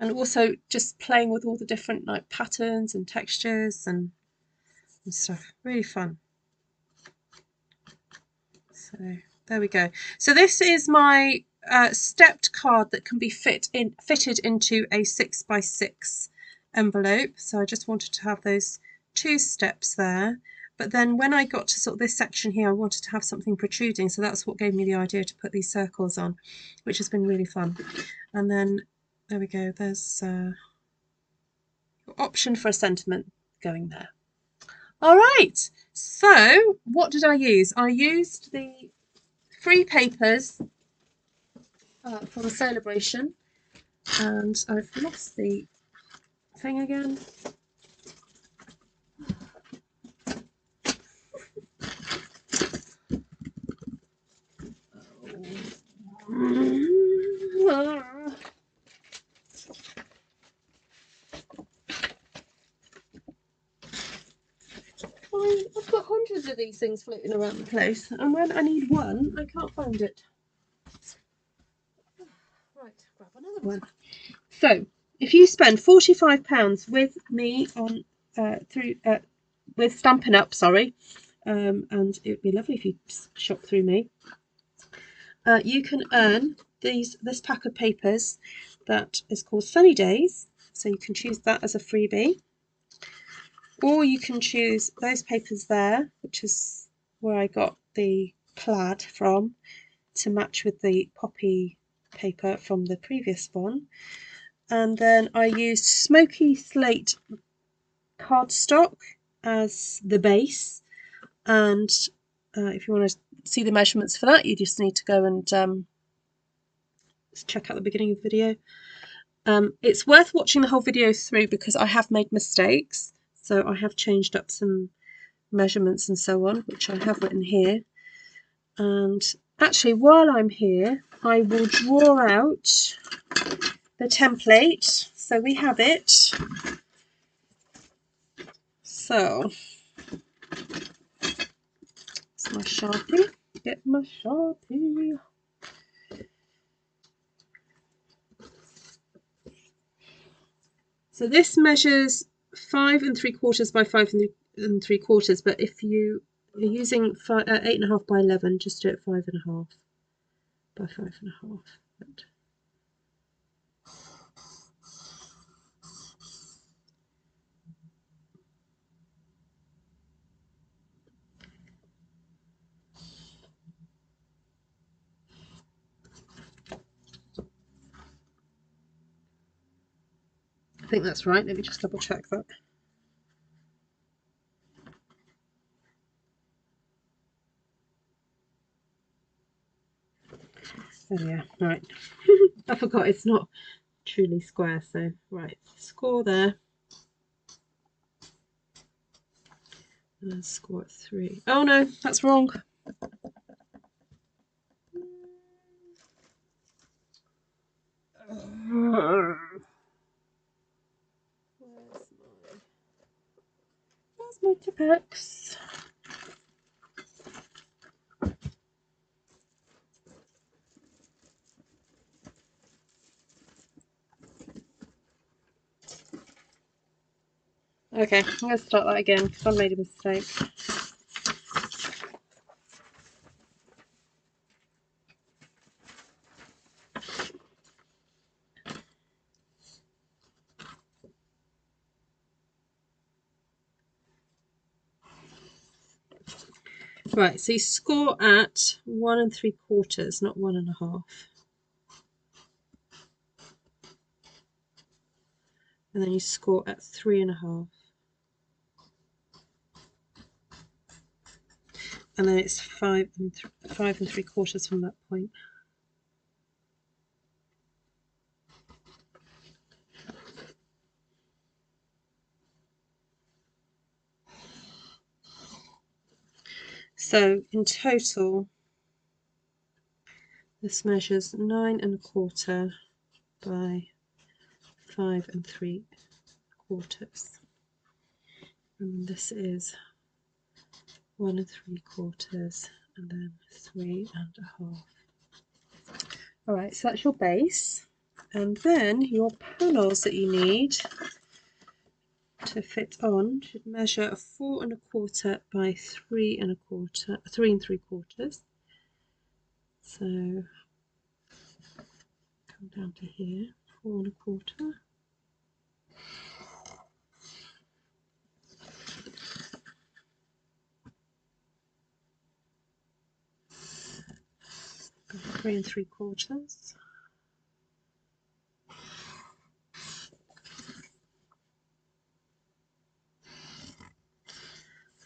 And also just playing with all the different like patterns and textures and stuff. Really fun. So there we go. So this is my stepped card that can be fitted into a 6x6 envelope. So I just wanted to have those 2 steps there. But then when I got to sort of this section here, I wanted to have something protruding. So that's what gave me the idea to put these circles on, which has been really fun. And then there we go. There's your option for a sentiment going there. All right. So what did I use? I used the free papers for the celebration, and I've lost the thing again. I've got hundreds of these things floating around the place, and when I need one, I can't find it. Right, grab another one. So, if you spend £45 with me on with Stampin' Up, sorry, and it'd be lovely if you shop through me. You can earn this pack of papers that is called Sunny Days, so you can choose that as a freebie, or you can choose those papers there, which is where I got the plaid from, to match with the poppy paper from the previous one. And then I used Smoky Slate cardstock as the base, and if you want to see the measurements for that, you just need to go and check out the beginning of the video. It's worth watching the whole video through because I have made mistakes, so I have changed up some measurements and so on, which I have written here. And actually, while I'm here, I will draw out the template so we have it. So it's my Sharpie. Get my Sharpie. So this measures 5 3/4 by 5 3/4, but if you are using 8.5 by 11, just do it 5.5 by 5.5. I think that's right. Let me just double check that. Oh yeah, right. I forgot it's not truly square, so right, score there. And then score at 3. Oh no, that's wrong. Where's my Tipex? Okay, I'm going to start that again because I made a mistake. Right, so you score at 1 3/4, not 1.5. And then you score at 3.5. And then it's 5 3/4 from that point. So in total, this measures 9 1/4 by 5 3/4. And this is 1 3/4 and then 3.5. Alright, so that's your base. And then your panels that you need to fit on should measure 4 1/4 by 3 3 3/4. So come down to here, 4 1/4. By 3 3/4.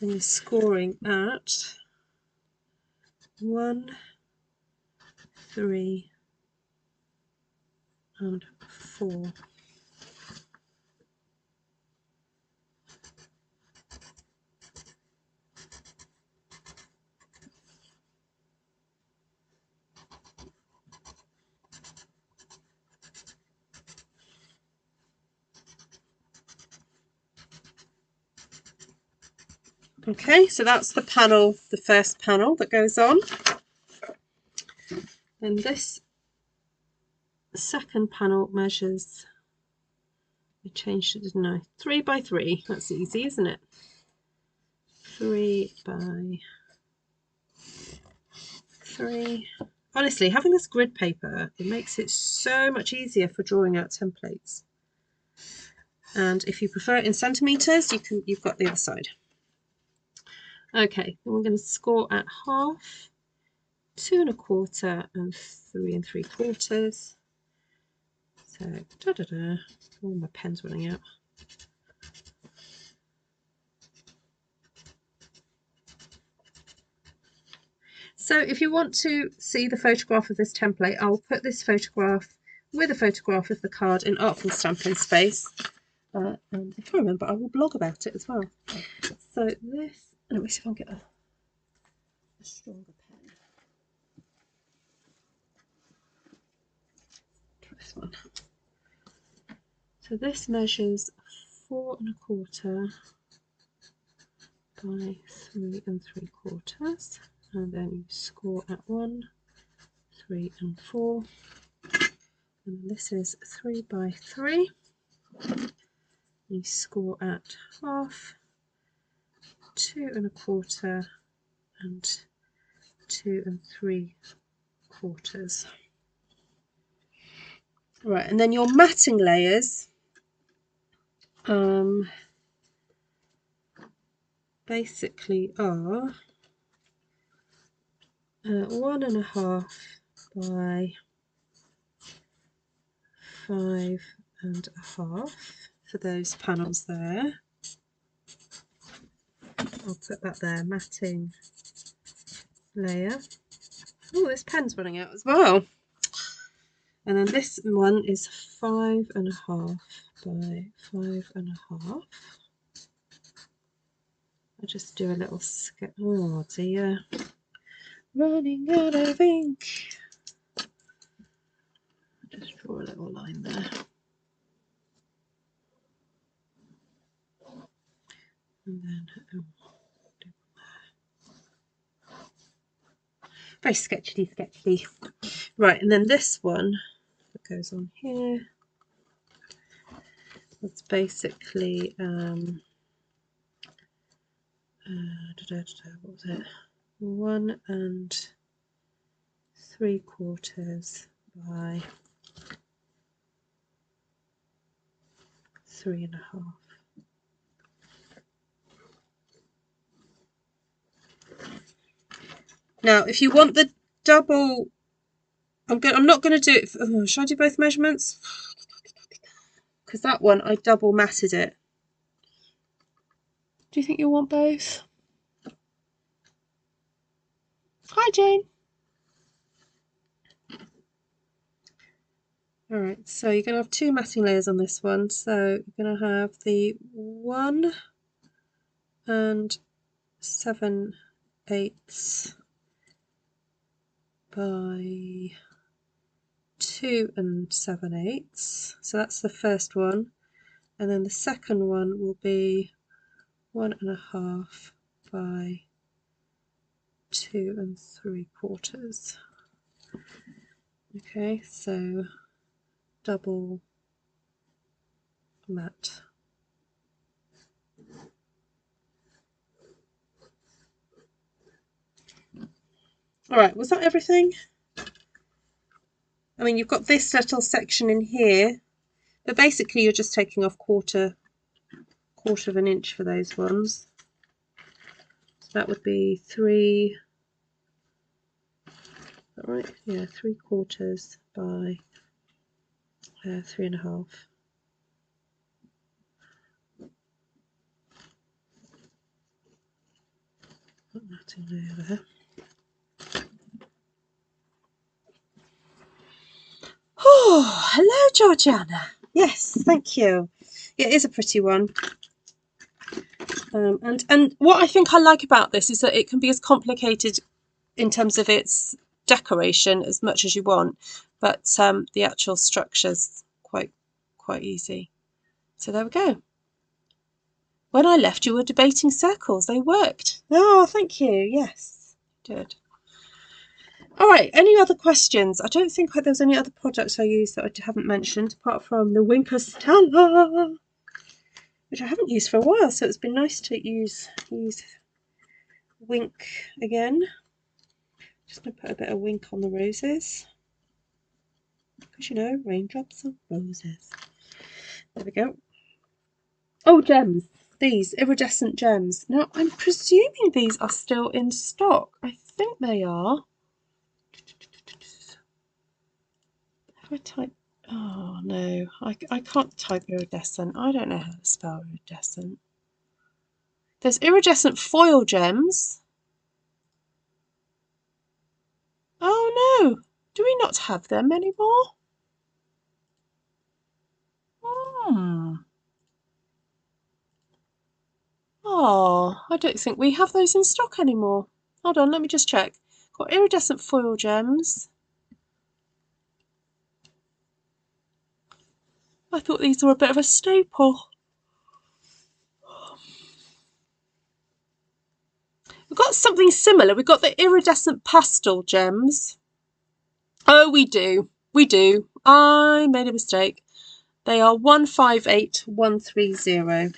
And you're scoring at 1 3 and 4. Okay, so that's the panel, the first panel that goes on. And this second panel measures, I changed it, didn't I? 3 by 3. That's easy, isn't it? 3 by 3. Honestly, having this grid paper, it makes it so much easier for drawing out templates. And if you prefer it in centimeters, you've got the other side. Okay, then we're going to score at half, 2 1/4 and 3 3/4. So oh, my pen's running out. So if you want to see the photograph of this template, I'll put this photograph with a photograph of the card in Artful Stampin space. And if I remember, I will blog about it as well. So this, let me see if I can get a stronger pen. Try this one. So this measures 4 1/4 by 3 3/4, and then you score at 1, 3 and 4, and this is 3 by 3. You score at half, 2 1/4 and 2 3/4. Right, and then your matting layers basically are 1 1/2 by 5 1/2 for those panels there. I'll put that there, matting layer. Oh, this pen's running out as well. And then this one is 5 1/2 by 5 1/2. I'll just do a little sketch. Oh dear, running out of ink. I'll just draw a little line there. And then very sketchy. Right, and then this one that goes on here, that's basically what was it? 1 3/4 by 3 1/2. Now, if you want the double, I'm not going to do it. Should I do both measurements? Because that one I double matted it. Do you think you'll want both? Hi, Jane. All right, so you're going to have 2 matting layers on this one. So you're going to have the 1 7/8 by 2 7/8. So that's the first one, and then the second one will be 1 1/2 by 2 3/4. Okay, so double mat. All right, was that everything? I mean, you've got this little section in here, but basically you're just taking off quarter of an inch for those ones. So that would be 3. All right, yeah, 3/4 by 3 1/2. Put that in there. Oh, hello, Georgiana. Yes, thank you. Yeah, it is a pretty one. And what I think I like about this is that it can be as complicated in terms of its decoration as much as you want, but the actual structure's quite easy. So there we go. When I left, you were debating circles. They worked. Oh, thank you. Yes, good. All right, any other questions? I don't think there's any other products I use that I haven't mentioned, apart from the Wink Stella, which I haven't used for a while, so it's been nice to use Wink again. Just going to put a bit of Wink on the roses, because you know, raindrops on roses. There we go. Oh, gems. These iridescent gems. Now, I'm presuming these are still in stock. I think they are. If I type, oh no, I can't type iridescent. I don't know how to spell iridescent. There's iridescent foil gems. Oh no, do we not have them anymore? Oh, I don't think we have those in stock anymore. Hold on, let me just check. Got iridescent foil gems. I thought these were a bit of a staple. We've got something similar. We've got the iridescent pastel gems. Oh, we do. We do. I made a mistake. They are 158130.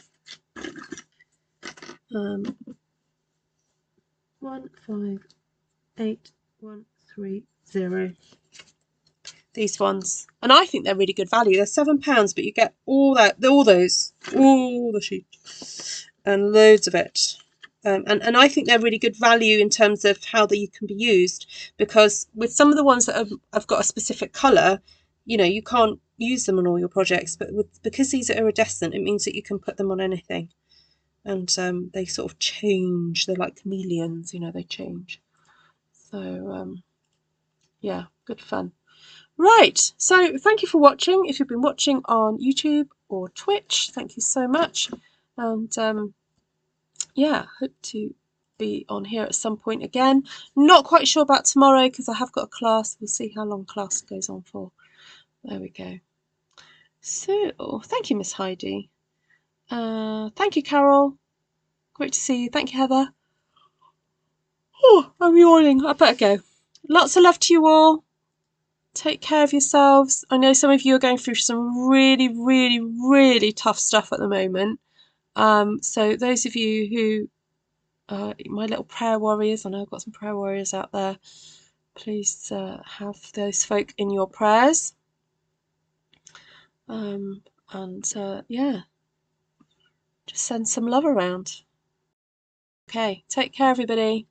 158,130. These ones, and I think they're really good value. They're £7, but you get all the sheep, and loads of it. And I think they're really good value in terms of how they can be used, because with some of the ones that have got a specific colour, you know, you can't use them on all your projects, but because these are iridescent, it means that you can put them on anything, and they sort of change. They're like chameleons, you know, they change. So yeah, good fun. Right, so thank you for watching. If you've been watching on YouTube or Twitch, thank you so much. And yeah, hope to be on here at some point again. Not quite sure about tomorrow because I have got a class. We'll see how long class goes on for. There we go. So, thank you, Miss Heidi. Thank you, Carol. Great to see you. Thank you, Heather. Oh, I'm yawning. I better go. Lots of love to you all. Take care of yourselves. I know some of you are going through some really, really, really tough stuff at the moment. So those of you who, my little prayer warriors, I know I've got some prayer warriors out there, please have those folk in your prayers. And yeah, just send some love around. Okay, take care, everybody.